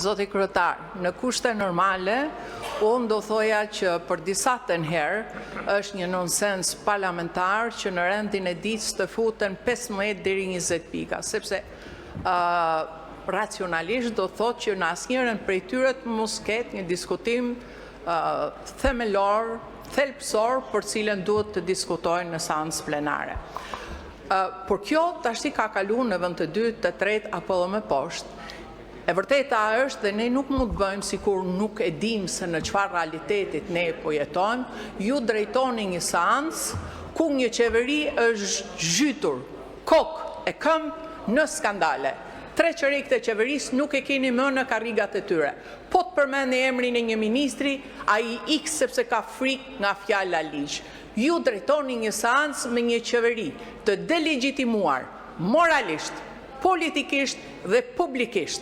Zoti kryetar, në kushte normale, unë do thoja që për disa të herë është një nonsens parlamentar që në rendin e ditës të futen 15 deri 20 pika, sepse racionalisht do thot që në asnjërin prej tyre mos ketë një diskutim themelor, thelpsor për cilën duhet të diskutojnë në seancë plenare. Por kjo tashti ka kaluar në vend të dytë, të tretë apo edhe më poshtë. E vërteta është dhe ne nuk mund të bëjmë sikur nuk e dim se në çfarë realitetit ne po jetojmë, ju drejtoni një seancë ku një qeveri është zhytur kokë e këmbë në skandale. 3 çerek të qeverisë nuk e keni më në karrigat e tyre. Po të përmendni emrin e një ministri, ai ik sepse ka frikë nga fjala ligj. Ju drejtoni një seancë me një qeveri të delegjitimuar moralisht, politikisht dhe publikisht.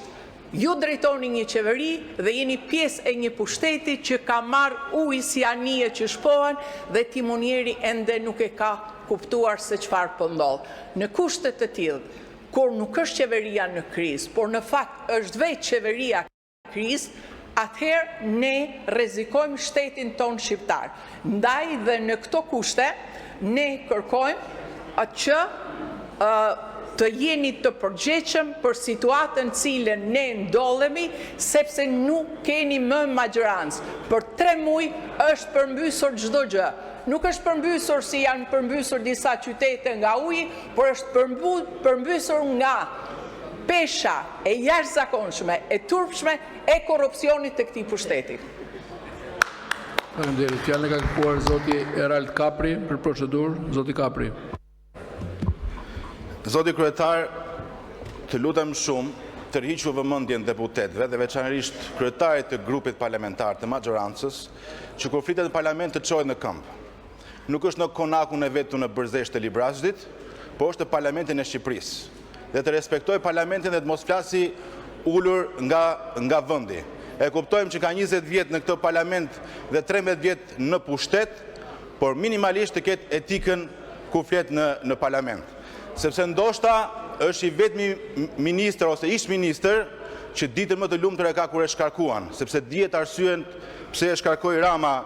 Ju drejtoni një qeveri dhe jeni pjesë e një pushteti që ka marrë ujë si anije që shpohen dhe timonieri ende nuk e ka kuptuar se çfarë po ndodh. Në kushte të tillë, kur nuk është qeveria në krizë, por në fakt është vetë qeveria në krizë, atëherë ne rrezikojmë shtetin ton shqiptar. Ndaj dhe në këto kushte ne kërkojmë që të jeni të përgjegjshëm për situatën cilën ne ndodhemi, sepse nuk keni më majorancë. Për 3 muaj është përmbysur çdo gjë. Nuk është përmbysur si janë përmbysur disa qytete nga uji, por është përmbysur nga pesha e jashtëzakonshme, e turpshme, e korrupsionit të këtij pushteti. Faleminderit. Fjalën ka kërkuar zoti Erald Kapri për procedurë. Zoti Kapri. Zoti kryetar, të lutem shumë të rhiqu vëmendjen deputetëve dhe veçanërisht kryetarit të grupit parlamentar të majorancës, që kur flitet në parlament të çohet në këmbë. Nuk është në konakun e vetu në Bërzesht të Librazhdit, por është në parlamentin e Shqipërisë. Dhe të respektoj parlamentin dhe të mos flasi ulur nga vendi. E kuptojmë që ka 20 vjet në këtë parlament dhe 13 vjet në pushtet, por minimalisht të ketë etikën ku flet në parlament. Sepse ndoshta është i vetmi ministër ose ish ministër që ditën më të lumtur e ka kur e shkarkuan, sepse dihet arsyen pse e shkarkoi Rama